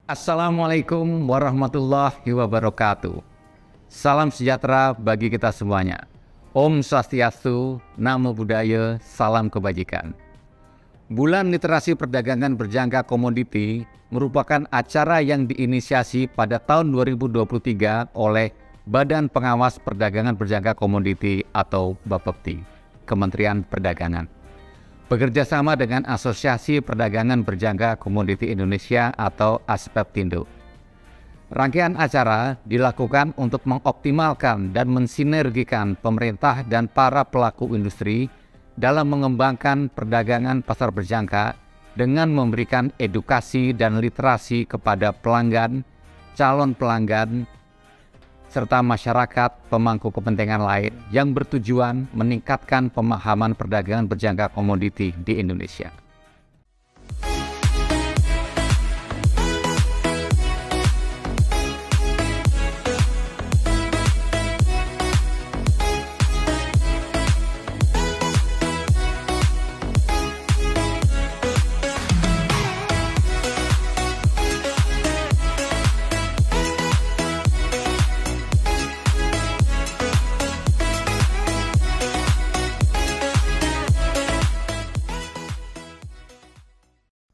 Assalamualaikum warahmatullahi wabarakatuh. Salam sejahtera bagi kita semuanya. Om Swastiastu, Namo Buddhaya, salam kebajikan. Bulan Literasi Perdagangan Berjangka Komoditi merupakan acara yang diinisiasi pada tahun 2023 oleh Badan Pengawas Perdagangan Berjangka Komoditi atau Bapepti, Kementerian Perdagangan, bekerja sama dengan Asosiasi Perdagangan Berjangka Komoditi Indonesia atau ASPEPTINDO. Rangkaian acara dilakukan untuk mengoptimalkan dan mensinergikan pemerintah dan para pelaku industri dalam mengembangkan perdagangan pasar berjangka dengan memberikan edukasi dan literasi kepada pelanggan, calon pelanggan, serta masyarakat pemangku kepentingan lain yang bertujuan meningkatkan pemahaman perdagangan berjangka komoditi di Indonesia.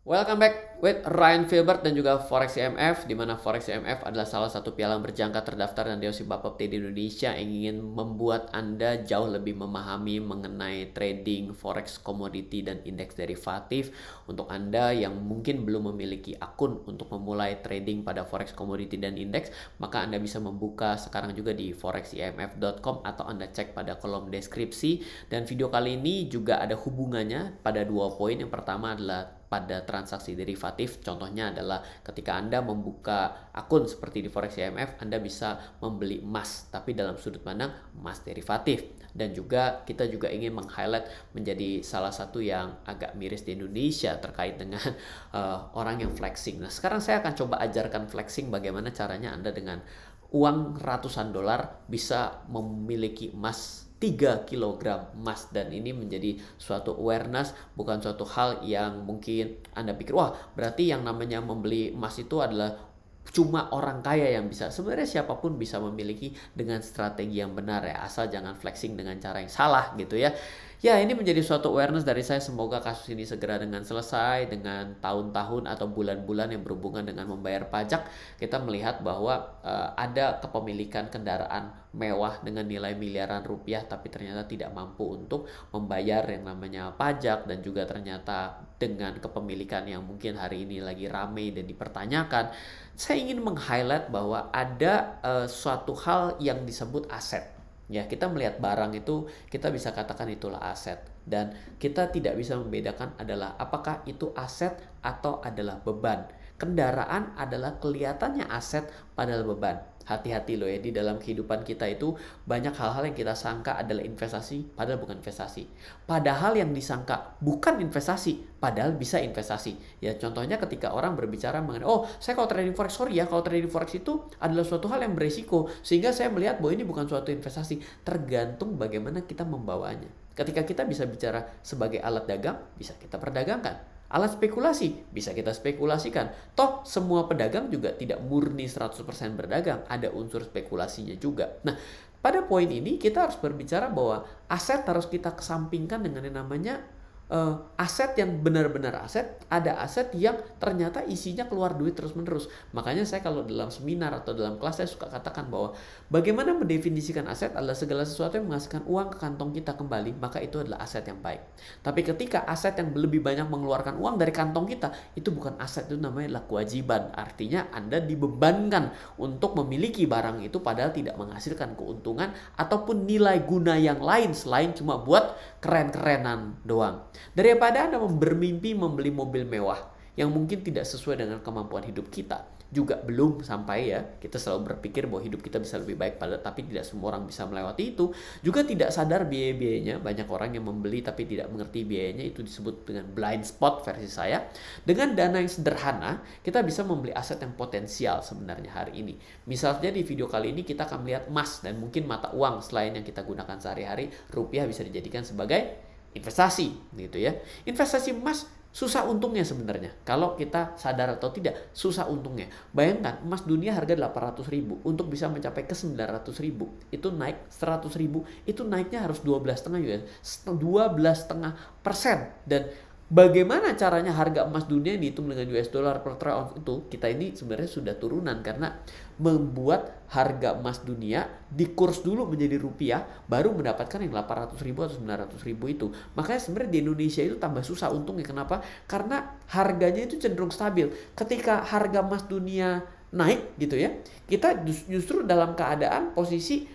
Welcome back with Ryan Filbert dan juga Forex IMF, di mana Forex IMF adalah salah satu pialang berjangka terdaftar dan DOC Bapepti di Indonesia yang ingin membuat Anda jauh lebih memahami mengenai trading forex komoditi dan indeks derivatif. Untuk Anda yang mungkin belum memiliki akun untuk memulai trading pada forex komoditi dan indeks, maka Anda bisa membuka sekarang juga di foreximf.com atau Anda cek pada kolom deskripsi. Dan video kali ini juga ada hubungannya pada dua poin. Yang pertama adalah pada transaksi derivatif. Contohnya adalah ketika Anda membuka akun seperti di Forex IMF, Anda bisa membeli emas, tapi dalam sudut pandang emas derivatif. Dan juga kita juga ingin meng-highlight menjadi salah satu yang agak miris di Indonesia terkait dengan orang yang flexing. Nah, sekarang saya akan coba ajarkan flexing, bagaimana caranya Anda dengan uang ratusan dolar bisa memiliki emas 3 kg emas. Dan ini menjadi suatu awareness, bukan suatu hal yang mungkin Anda pikir, wah berarti yang namanya membeli emas itu adalah cuma orang kaya yang bisa. Sebenarnya siapapun bisa memiliki dengan strategi yang benar ya, asal jangan flexing dengan cara yang salah gitu ya. Ya, ini menjadi suatu awareness dari saya. Semoga kasus ini segera dengan selesai. Dengan tahun-tahun atau bulan-bulan yang berhubungan dengan membayar pajak, kita melihat bahwa ada kepemilikan kendaraan mewah dengan nilai miliaran rupiah, tapi ternyata tidak mampu untuk membayar yang namanya pajak. Dan juga ternyata dengan kepemilikan yang mungkin hari ini lagi ramai dan dipertanyakan, saya ingin meng-highlight bahwa ada suatu hal yang disebut aset. Ya, kita melihat barang itu, kita bisa katakan itulah aset. Dan kita tidak bisa membedakan adalah apakah itu aset atau adalah beban. Kendaraan adalah kelihatannya aset padahal beban. Hati-hati loh ya, di dalam kehidupan kita itu banyak hal-hal yang kita sangka adalah investasi, padahal bukan investasi. Padahal yang disangka bukan investasi, padahal bisa investasi. Ya, contohnya ketika orang berbicara mengenai, oh saya kalau trading forex, sorry ya, kalau trading forex itu adalah suatu hal yang beresiko, sehingga saya melihat bahwa ini bukan suatu investasi. Tergantung bagaimana kita membawanya. Ketika kita bisa bicara sebagai alat dagang, bisa kita perdagangkan. Alat spekulasi, bisa kita spekulasikan. Toh semua pedagang juga tidak murni 100% berdagang, ada unsur spekulasinya juga. Nah, pada poin ini kita harus berbicara bahwa aset harus kita kesampingkan dengan yang namanya aset yang benar-benar aset. Ada aset yang ternyata isinya keluar duit terus-menerus. Makanya saya kalau dalam seminar atau dalam kelas saya suka katakan bahwa bagaimana mendefinisikan aset adalah segala sesuatu yang menghasilkan uang ke kantong kita kembali, maka itu adalah aset yang baik. Tapi ketika aset yang lebih banyak mengeluarkan uang dari kantong kita, itu bukan aset, itu namanya adalah kewajiban. Artinya Anda dibebankan untuk memiliki barang itu padahal tidak menghasilkan keuntungan ataupun nilai guna yang lain selain cuma buat keren-kerenan doang. Daripada Anda bermimpi membeli mobil mewah yang mungkin tidak sesuai dengan kemampuan hidup kita, juga belum sampai ya. Kita selalu berpikir bahwa hidup kita bisa lebih baik, tapi tidak semua orang bisa melewati itu. Juga tidak sadar biaya-biayanya. Banyak orang yang membeli tapi tidak mengerti biayanya. Itu disebut dengan blind spot versi saya. Dengan dana yang sederhana, kita bisa membeli aset yang potensial sebenarnya hari ini. Misalnya di video kali ini kita akan melihat emas dan mungkin mata uang selain yang kita gunakan sehari-hari. Rupiah bisa dijadikan sebagai investasi gitu ya. Investasi emas Susah untungnya sebenarnya. Kalau kita sadar atau tidak, susah untungnya. Bayangkan emas dunia harga 800.000 untuk bisa mencapai ke 900.000. Itu naik 100.000, itu naiknya harus 12,5 US. 12,5%. Dan bagaimana caranya harga emas dunia dihitung dengan US dollar per troy ounce itu? Kita ini sebenarnya sudah turunan karena membuat harga emas dunia dikurs dulu menjadi rupiah, baru mendapatkan yang 800.000 atau 900.000 itu. Makanya sebenarnya di Indonesia itu tambah susah untungnya. Kenapa? Karena harganya itu cenderung stabil. Ketika harga emas dunia naik gitu ya, kita justru dalam keadaan posisi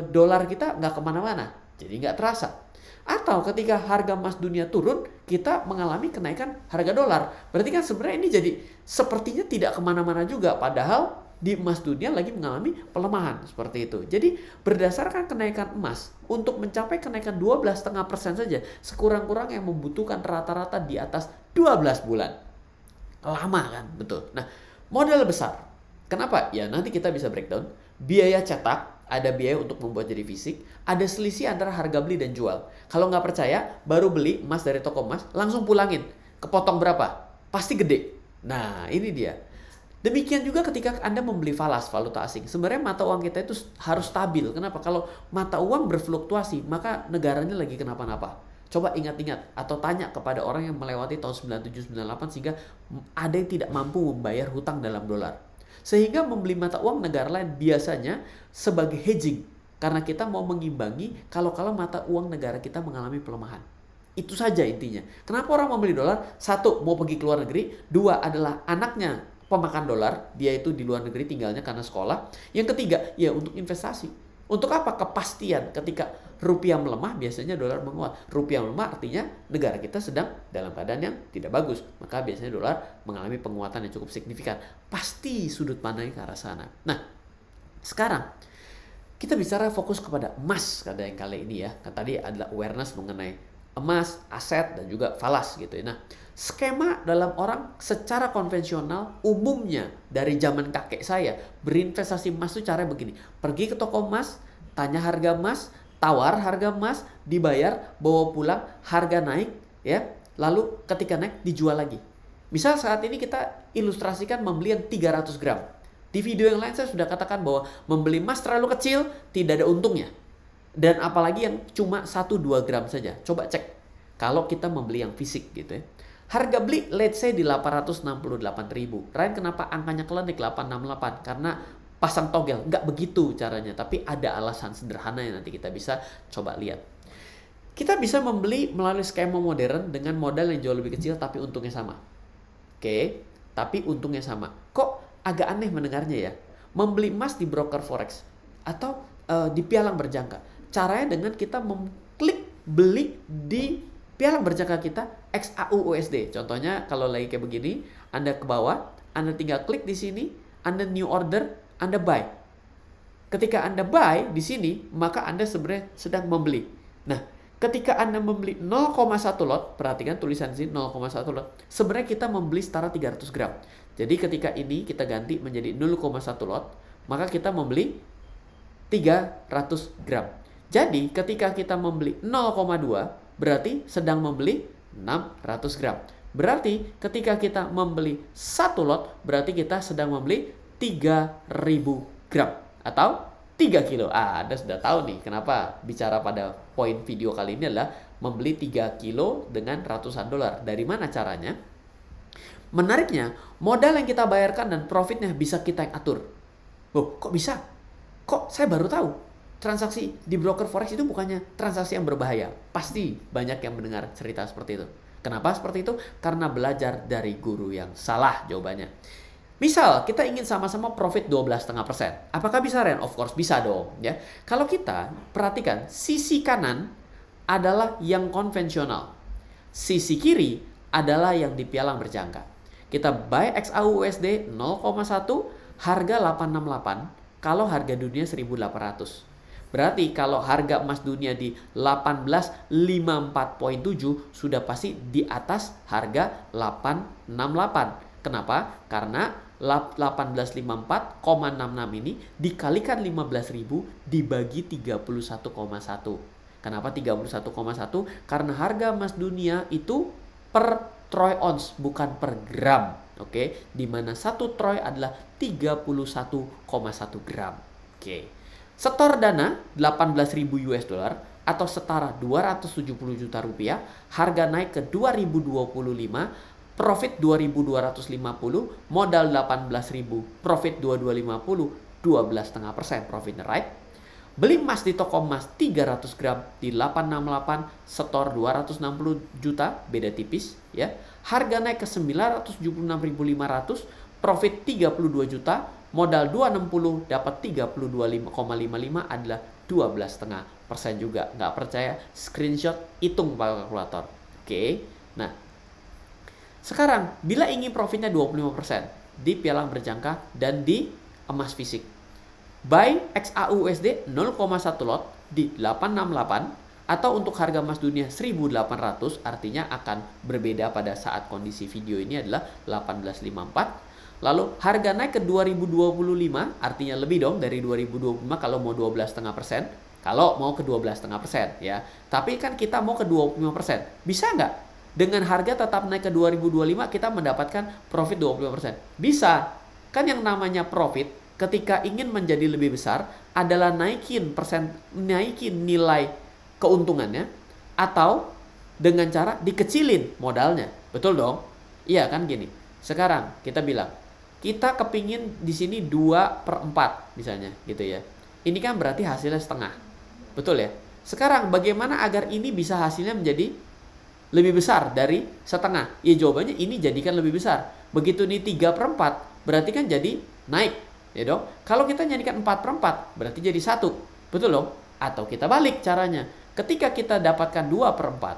dolar kita nggak kemana-mana, jadi nggak terasa. Atau ketika harga emas dunia turun, kita mengalami kenaikan harga dolar. Berarti kan sebenarnya ini jadi sepertinya tidak kemana-mana juga, padahal di emas dunia lagi mengalami pelemahan seperti itu. Jadi berdasarkan kenaikan emas, untuk mencapai kenaikan 12,5% saja, sekurang-kurang yang membutuhkan rata-rata di atas 12 bulan. Lama kan? Betul. Nah, modal besar. Kenapa? Ya nanti kita bisa breakdown. Biaya cetak, ada biaya untuk membuat jadi fisik, ada selisih antara harga beli dan jual. Kalau nggak percaya, baru beli emas dari toko emas, langsung pulangin. Kepotong berapa? Pasti gede. Nah, ini dia. Demikian juga ketika Anda membeli falas, valuta asing. Sebenarnya mata uang kita itu harus stabil. Kenapa? Kalau mata uang berfluktuasi, maka negaranya lagi kenapa-napa. Coba ingat-ingat atau tanya kepada orang yang melewati tahun 97-98 sehingga ada yang tidak mampu membayar hutang dalam dolar. Sehingga membeli mata uang negara lain biasanya sebagai hedging. Karena kita mau mengimbangi kalau mata uang negara kita mengalami pelemahan. Itu saja intinya. Kenapa orang membeli dolar? Satu, mau pergi ke luar negeri. Dua, adalah anaknya pemakan dolar, dia itu di luar negeri tinggalnya karena sekolah. Yang ketiga, ya untuk investasi. Untuk apa? Kepastian. Ketika rupiah melemah, biasanya dolar menguat. Rupiah melemah artinya negara kita sedang dalam keadaan yang tidak bagus. Maka biasanya dolar mengalami penguatan yang cukup signifikan. Pasti sudut pandangnya ke arah sana. Nah, sekarang kita bicara fokus kepada emas pada yang kali ini ya. Kan tadi adalah awareness mengenai emas, aset, dan juga falas gitu ya. Nah, skema dalam orang secara konvensional umumnya dari zaman kakek saya berinvestasi emas itu caranya begini. Pergi ke toko emas, tanya harga emas, tawar harga emas, dibayar, bawa pulang, harga naik ya. Lalu ketika naik dijual lagi. Misal saat ini kita ilustrasikan membeli yang 300 gram. Di video yang lain saya sudah katakan bahwa membeli emas terlalu kecil tidak ada untungnya. Dan apalagi yang cuma 1-2 gram saja. Coba cek kalau kita membeli yang fisik gitu ya. Harga beli let's say di 868.000. Ryan kenapa angkanya klinik 868? Karena pasang togel. Nggak begitu caranya. Tapi ada alasan sederhana yang nanti kita bisa coba lihat. Kita bisa membeli melalui skema modern dengan modal yang jauh lebih kecil tapi untungnya sama. Oke, tapi untungnya sama. Kok agak aneh mendengarnya ya? Membeli emas di broker forex atau di pialang berjangka. Caranya dengan kita mengklik beli di pialang berjangka kita XAU USD. Contohnya kalau lagi kayak begini, Anda ke bawah, Anda tinggal klik di sini, Anda new order, Anda buy. Ketika Anda buy di sini, maka Anda sebenarnya sedang membeli. Nah, ketika Anda membeli 0,1 lot, perhatikan tulisan di sini 0,1 lot. Sebenarnya kita membeli setara 300 gram. Jadi ketika ini kita ganti menjadi 0,1 lot, maka kita membeli 300 gram. Jadi ketika kita membeli 0,2 berarti sedang membeli 600 gram. Berarti ketika kita membeli 1 lot berarti kita sedang membeli 3000 gram atau 3 kilo. Anda sudah tahu nih kenapa bicara pada poin video kali ini adalah membeli 3 kilo dengan ratusan dolar. Dari mana caranya? Menariknya, modal yang kita bayarkan dan profitnya bisa kita yang atur. Loh, kok bisa? Kok saya baru tahu? Transaksi di broker forex itu bukannya transaksi yang berbahaya. Pasti banyak yang mendengar cerita seperti itu. Kenapa seperti itu? Karena belajar dari guru yang salah jawabannya. Misal kita ingin sama-sama profit 12,5%. Apakah bisa, Ren? Of course bisa dong. Ya. Kalau kita perhatikan, sisi kanan adalah yang konvensional. Sisi kiri adalah yang di pialang berjangka. Kita buy XAU USD 0,1, harga 868. Kalau harga dunia 1.800. Berarti kalau harga emas dunia di 1854.7 sudah pasti di atas harga 868. Kenapa? Karena 1854,66 ini dikalikan 15.000 dibagi 31,1. Kenapa 31,1? Karena harga emas dunia itu per troy ounce, bukan per gram. Oke, di mana 1 troy adalah 31,1 gram. Oke. Setor dana 18.000 US dollar atau setara 270 juta rupiah, harga naik ke 2025, profit 2250, modal 18.000, profit 2250, 12,5% profit, right? Beli emas di toko emas 300 gram di 868, setor 260 juta, beda tipis ya. Harga naik ke 976.500, profit 32 juta, modal 260, dapat 32,55 adalah 12,5% juga. Nggak percaya, screenshot, hitung pakai kalkulator. Oke. Nah, sekarang bila ingin profitnya 25% di pialang berjangka dan di emas fisik, buy XAUUSD 0,1 lot di 868 atau untuk harga emas dunia 1.800, artinya akan berbeda pada saat kondisi video ini adalah 1854. Lalu harga naik ke 2025, artinya lebih dong dari 2025 kalau mau 12,5%. Kalau mau ke 12,5% ya. Tapi kan kita mau ke 25%. Bisa nggak? Dengan harga tetap naik ke 2025 kita mendapatkan profit 25%. Bisa. Kan yang namanya profit ketika ingin menjadi lebih besar adalah naikin nilai keuntungannya atau dengan cara dikecilin modalnya. Betul dong? Iya kan gini. Sekarang kita bilang kita kepingin di sini 2/4 misalnya gitu ya. Ini kan berarti hasilnya setengah. Betul ya? Sekarang bagaimana agar ini bisa hasilnya menjadi lebih besar dari setengah? Ya jawabannya ini jadikan lebih besar. Begitu ini 3/4 berarti kan jadi naik. Ya dong. Kalau kita jadikan 4/4 berarti jadi 1. Betul dong? Atau kita balik caranya. Ketika kita dapatkan 2/4,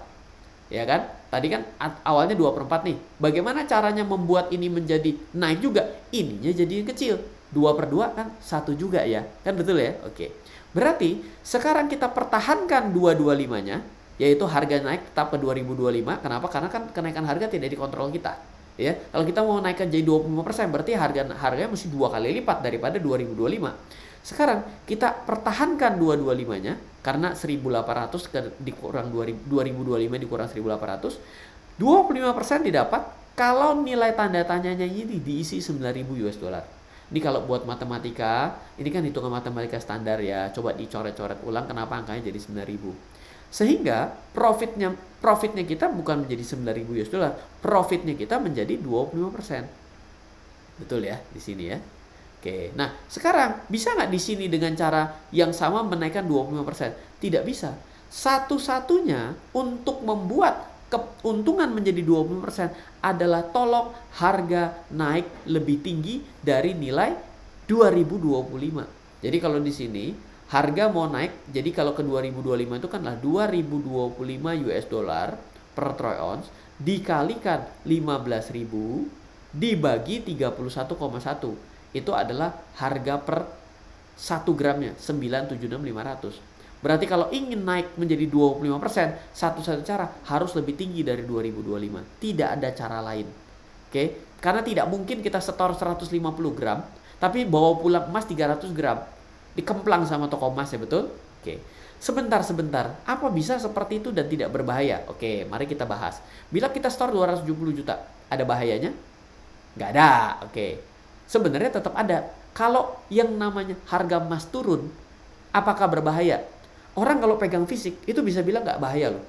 ya kan? Tadi kan awalnya 2/4 nih. Bagaimana caranya membuat ini menjadi naik juga? Ininya jadi yang kecil. 2/2 kan 1 juga ya. Kan betul ya? Oke. Berarti sekarang kita pertahankan 225-nya, yaitu harga naik tetap ke 2025. Kenapa? Karena kan kenaikan harga tidak dikontrol kita. Ya, kalau kita mau naikkan jadi 25%, berarti harganya mesti 2 kali lipat daripada 2025. Sekarang kita pertahankan 225-nya karena 1.800 dikurang 2025 dikurang 1.800, 25% didapat kalau nilai tanda tanyanya ini diisi 9.000 US dollar. Ini kalau buat matematika, ini kan hitungan matematika standar ya. Coba dicoret-coret ulang kenapa angkanya jadi 9.000. Sehingga profitnya kita bukan menjadi 9.000 US dollar, profitnya kita menjadi 25%. Betul ya di sini ya. Oke, nah sekarang bisa nggak di sini dengan cara yang sama menaikkan 25%? Tidak bisa. Satu-satunya untuk membuat keuntungan menjadi 20% adalah tolong harga naik lebih tinggi dari nilai 2025. Jadi kalau di sini harga mau naik, jadi kalau ke 2025 itu kan lah 2025 US dollar per troy ounce dikalikan 15.000 dibagi 31,1. Itu adalah harga per 1 gramnya, 976.500. Berarti kalau ingin naik menjadi 25%, satu-satu cara harus lebih tinggi dari 2025. Tidak ada cara lain. Oke? Karena tidak mungkin kita setor 150 gram, tapi bawa pulang emas 300 gram. Dikemplang sama toko emas ya, betul? Oke. Sebentar. Apa bisa seperti itu dan tidak berbahaya? Oke, mari kita bahas. Bila kita store 270 juta, ada bahayanya? Nggak ada. Oke. Sebenarnya tetap ada. Kalau yang namanya harga emas turun, apakah berbahaya? Orang kalau pegang fisik itu bisa bilang nggak bahaya loh.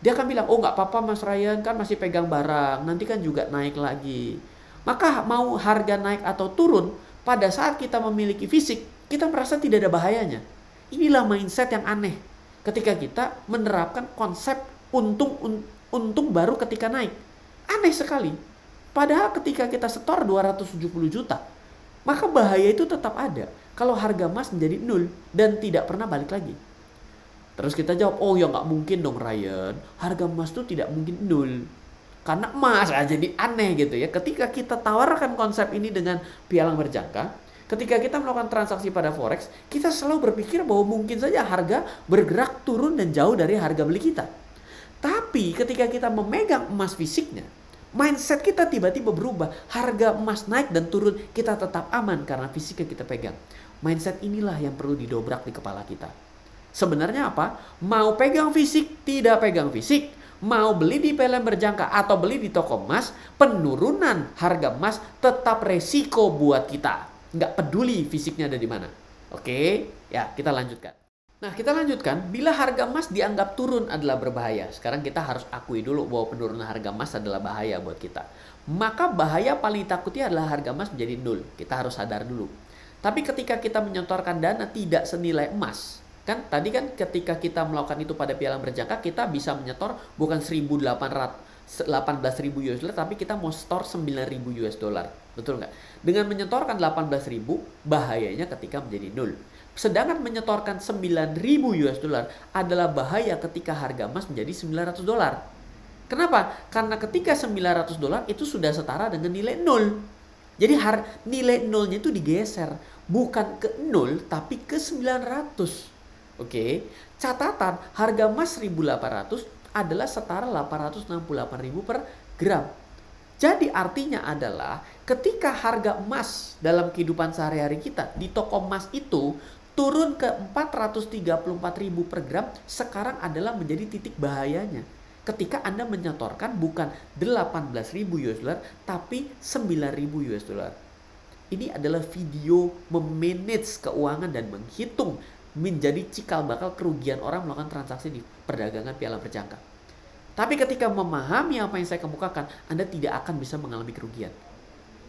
Dia akan bilang, oh nggak apa-apa Mas Ryan, kan masih pegang barang, nanti kan juga naik lagi. Maka mau harga naik atau turun, pada saat kita memiliki fisik, kita merasa tidak ada bahayanya. Inilah mindset yang aneh. Ketika kita menerapkan konsep untung baru ketika naik. Aneh sekali. Padahal ketika kita setor 270 juta, maka bahaya itu tetap ada. Kalau harga emas menjadi 0 dan tidak pernah balik lagi. Terus kita jawab, oh ya nggak mungkin dong Ryan, harga emas tuh tidak mungkin 0. Karena emas jadi aneh gitu ya. Ketika kita tawarkan konsep ini dengan pialang berjangka, ketika kita melakukan transaksi pada forex, kita selalu berpikir bahwa mungkin saja harga bergerak turun dan jauh dari harga beli kita. Tapi ketika kita memegang emas fisiknya, mindset kita tiba-tiba berubah. Harga emas naik dan turun, kita tetap aman karena fisiknya kita pegang. Mindset inilah yang perlu didobrak di kepala kita. Sebenarnya apa? Mau pegang fisik, tidak pegang fisik. Mau beli di PLN berjangka atau beli di toko emas, penurunan harga emas tetap resiko buat kita. Nggak peduli fisiknya ada di mana. Oke, ya kita lanjutkan. Nah, kita lanjutkan. Bila harga emas dianggap turun adalah berbahaya. Sekarang kita harus akui dulu bahwa penurunan harga emas adalah bahaya buat kita. Maka bahaya paling takuti adalah harga emas menjadi nol. Kita harus sadar dulu. Tapi ketika kita menyetorkan dana tidak senilai emas, kan tadi kan ketika kita melakukan itu pada pialang berjangka, kita bisa menyetor bukan 18.000 US dollar, tapi kita mau store 9.000 US dollar. Betul nggak? Dengan menyetorkan 18.000, bahayanya ketika menjadi nol. Sedangkan menyetorkan 9.000 US dollar adalah bahaya ketika harga emas menjadi 900 dolar. Kenapa? Karena ketika 900 dolar itu sudah setara dengan nilai nol. Jadi nilai nolnya itu digeser. Bukan ke nol, tapi ke 900. Oke, catatan harga emas 1.800 adalah setara 868.000 per gram. Jadi artinya adalah ketika harga emas dalam kehidupan sehari-hari kita di toko emas itu turun ke 434.000 per gram, sekarang adalah menjadi titik bahayanya. Ketika Anda menyetorkan bukan 18.000 US dollar tapi 9.000 US dollar. Ini adalah video memanage keuangan dan menghitung menjadi cikal bakal kerugian orang melakukan transaksi di perdagangan pialang berjangka. Tapi ketika memahami apa yang saya kemukakan, Anda tidak akan bisa mengalami kerugian.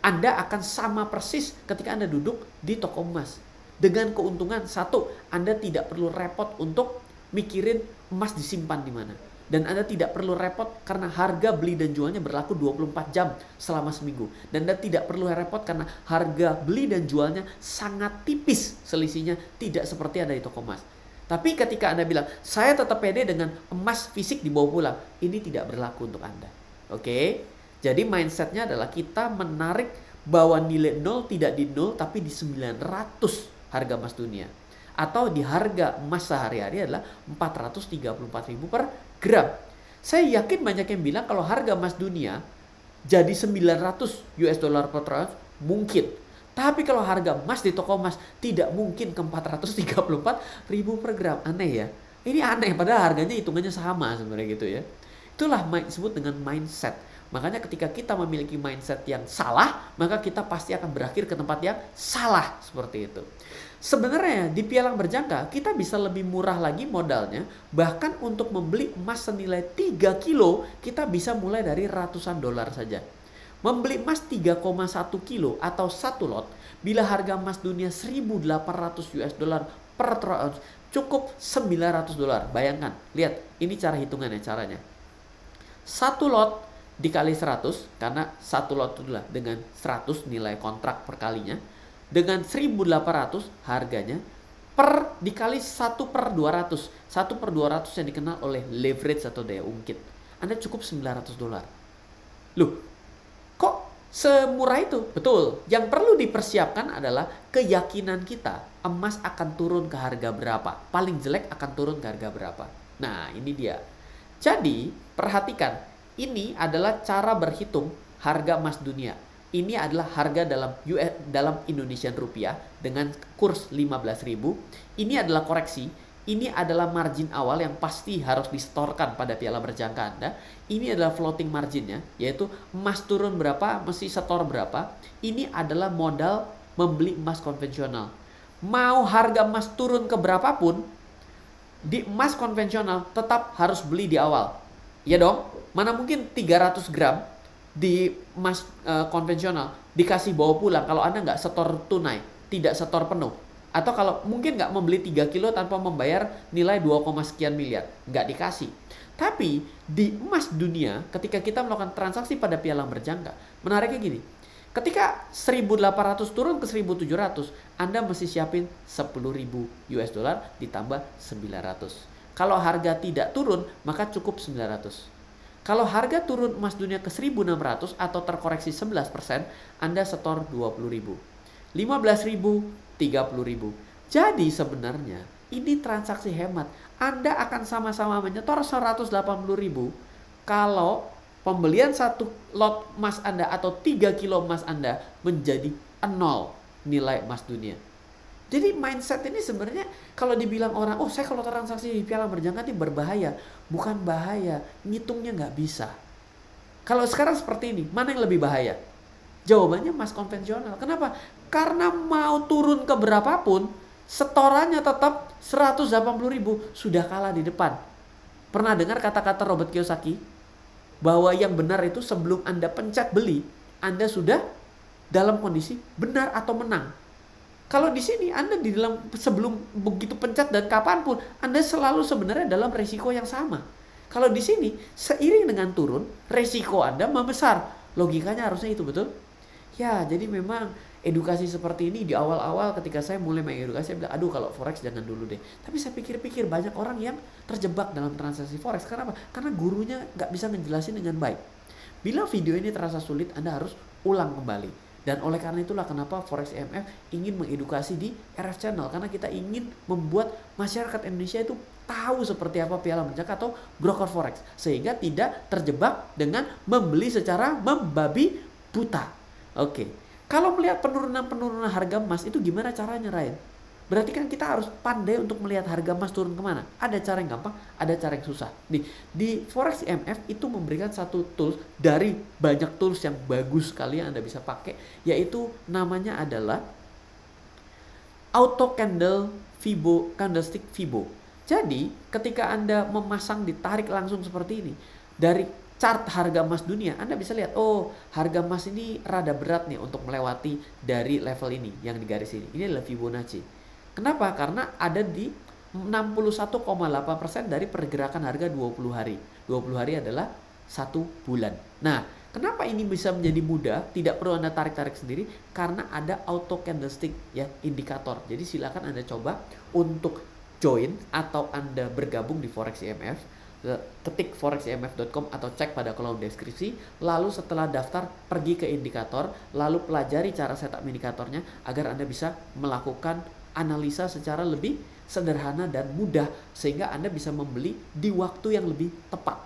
Anda akan sama persis ketika Anda duduk di toko emas. Dengan keuntungan, satu, Anda tidak perlu repot untuk mikirin emas disimpan di mana. Dan Anda tidak perlu repot karena harga beli dan jualnya berlaku 24 jam selama seminggu. Dan Anda tidak perlu repot karena harga beli dan jualnya sangat tipis selisihnya, tidak seperti ada di toko emas. Tapi ketika Anda bilang, saya tetap pede dengan emas fisik dibawa pulang, ini tidak berlaku untuk Anda. Oke? Jadi mindsetnya adalah kita menarik bahwa nilai nol tidak di nol tapi di 900 harga emas dunia. Atau di harga emas sehari-hari adalah 434.000 per gram. Saya yakin banyak yang bilang kalau harga emas dunia jadi 900 US dollar per troy mungkin. Tapi kalau harga emas di toko emas tidak mungkin ke 434.000 per gram. Aneh ya. Ini aneh padahal harganya hitungannya sama sebenarnya gitu ya. Itulah disebut dengan mindset. Makanya ketika kita memiliki mindset yang salah, maka kita pasti akan berakhir ke tempat yang salah seperti itu. Sebenarnya di pialang berjangka kita bisa lebih murah lagi modalnya. Bahkan untuk membeli emas senilai 3 kilo kita bisa mulai dari ratusan dolar saja. Membeli emas 3,1 kilo atau 1 lot bila harga emas dunia 1.800 US dollar per troy ounce cukup 900 dolar. Bayangkan, lihat ini cara hitungannya caranya. 1 lot dikali 100 karena 1 lot itu adalah dengan 100 nilai kontrak per kalinya. Dengan 1.800 harganya per dikali 1/200. 1/200 yang dikenal oleh leverage atau daya ungkit. Anda cukup 900 dolar. Loh, kok semurah itu? Betul. Yang perlu dipersiapkan adalah keyakinan kita emas akan turun ke harga berapa. Paling jelek akan turun ke harga berapa. Nah, ini dia. Jadi, perhatikan. Ini adalah cara berhitung harga emas dunia. Ini adalah harga dalam Indonesian rupiah dengan kurs 15.000. Ini adalah koreksi. Ini adalah margin awal yang pasti harus disetorkan pada piala berjangka Anda. Ini adalah floating marginnya, yaitu emas turun berapa, mesti setor berapa. Ini adalah modal membeli emas konvensional. Mau harga emas turun ke berapapun, di emas konvensional tetap harus beli di awal. Ya dong, mana mungkin 300 gram di emas konvensional dikasih bawa pulang kalau Anda nggak setor tunai, tidak setor penuh. Atau kalau mungkin nggak membeli 3 kilo tanpa membayar nilai 2, sekian miliar. Nggak dikasih. Tapi di emas dunia ketika kita melakukan transaksi pada pialang berjangka, menariknya gini. Ketika 1.800 turun ke 1.700, Anda mesti siapin 10.000 US dollar ditambah 900. Kalau harga tidak turun, maka cukup 900. Kalau harga turun emas dunia ke 1.600 atau terkoreksi 11%, Anda setor 20.000. 15.000, 30.000. Jadi sebenarnya ini transaksi hemat. Anda akan sama-sama menyetor 180.000 kalau pembelian 1 lot emas Anda atau 3 kilo emas Anda menjadi 0 nilai emas dunia. Jadi mindset ini sebenarnya kalau dibilang orang, oh saya kalau transaksi di piala berjangka ini berbahaya. Bukan bahaya, ngitungnya nggak bisa. Kalau sekarang seperti ini, mana yang lebih bahaya? Jawabannya emas konvensional. Kenapa? Karena mau turun ke berapapun, setorannya tetap 180.000 sudah kalah di depan. Pernah dengar kata-kata Robert Kiyosaki? Bahwa yang benar itu sebelum Anda pencet beli, Anda sudah dalam kondisi benar atau menang. Kalau di sini Anda di dalam sebelum begitu pencet dan kapanpun Anda selalu sebenarnya dalam resiko yang sama. Kalau di sini seiring dengan turun resiko Anda membesar. Logikanya harusnya itu betul. Ya, jadi memang edukasi seperti ini di awal-awal ketika saya mulai mengedukasi saya bilang, aduh kalau forex jangan dulu deh. Tapi saya pikir-pikir banyak orang yang terjebak dalam transaksi forex. Karena apa? Karena gurunya nggak bisa ngejelasin dengan baik. Bila video ini terasa sulit, Anda harus ulang kembali. Dan oleh karena itulah kenapa Forex EMF ingin mengedukasi di RF Channel. Karena kita ingin membuat masyarakat Indonesia itu tahu seperti apa piala berjangka atau broker Forex. Sehingga tidak terjebak dengan membeli secara membabi buta. Oke, kalau melihat penurunan harga emas itu gimana caranya, Ryan? Berarti kan kita harus pandai untuk melihat harga emas turun kemana. Ada cara yang gampang, ada cara yang susah. Di Forex EMF itu memberikan satu tools dari banyak tools yang bagus sekali yang Anda bisa pakai. Yaitu namanya adalah Auto Candlestick Fibo. Jadi ketika Anda memasang ditarik langsung seperti ini. Dari chart harga emas dunia, Anda bisa lihat, oh harga emas ini rada berat nih untuk melewati dari level ini yang di garis ini. Ini adalah Fibonacci. Kenapa? Karena ada di 61,8% dari pergerakan harga 20 hari. 20 hari adalah 1 bulan. Nah, kenapa ini bisa menjadi mudah? Tidak perlu Anda tarik-tarik sendiri karena ada auto candlestick ya, indikator. Jadi silakan Anda coba untuk join atau Anda bergabung di Forex EMF. Ketik forexemf.com atau cek pada kolom deskripsi. Lalu setelah daftar pergi ke indikator, lalu pelajari cara setup indikatornya agar Anda bisa melakukan analisa secara lebih sederhana dan mudah sehingga Anda bisa membeli di waktu yang lebih tepat.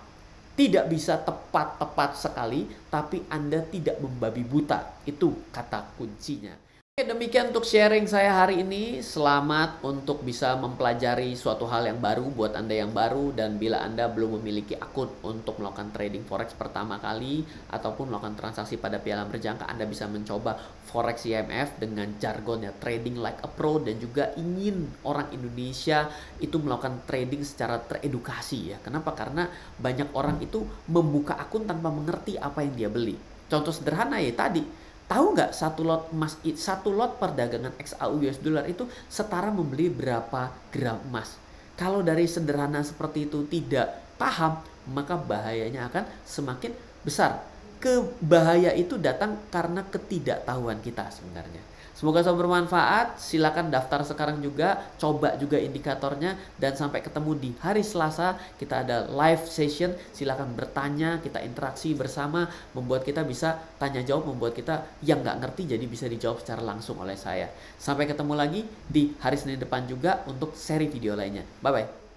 Tidak bisa tepat sekali, tapi Anda tidak membabi buta. Itu kata kuncinya. Oke, demikian untuk sharing saya hari ini. Selamat untuk bisa mempelajari suatu hal yang baru buat Anda yang baru. Dan bila Anda belum memiliki akun untuk melakukan trading forex pertama kali ataupun melakukan transaksi pada piala berjangka, Anda bisa mencoba Forex EMF dengan jargonnya trading like a pro. Dan juga ingin orang Indonesia itu melakukan trading secara teredukasi ya. Kenapa? Karena banyak orang itu membuka akun tanpa mengerti apa yang dia beli. Contoh sederhana ya tadi. Tahu nggak satu lot perdagangan XAU US dollar itu setara membeli berapa gram emas? Kalau dari sederhana seperti itu tidak paham, maka bahayanya akan semakin besar. Bahaya itu datang karena ketidaktahuan kita sebenarnya. Semoga selalu bermanfaat. Silakan daftar sekarang juga, coba juga indikatornya, dan sampai ketemu di hari Selasa kita ada live session. Silakan bertanya, kita interaksi bersama, membuat kita bisa tanya jawab, membuat kita yang nggak ngerti jadi bisa dijawab secara langsung oleh saya. Sampai ketemu lagi di hari Senin depan juga untuk seri video lainnya. Bye bye.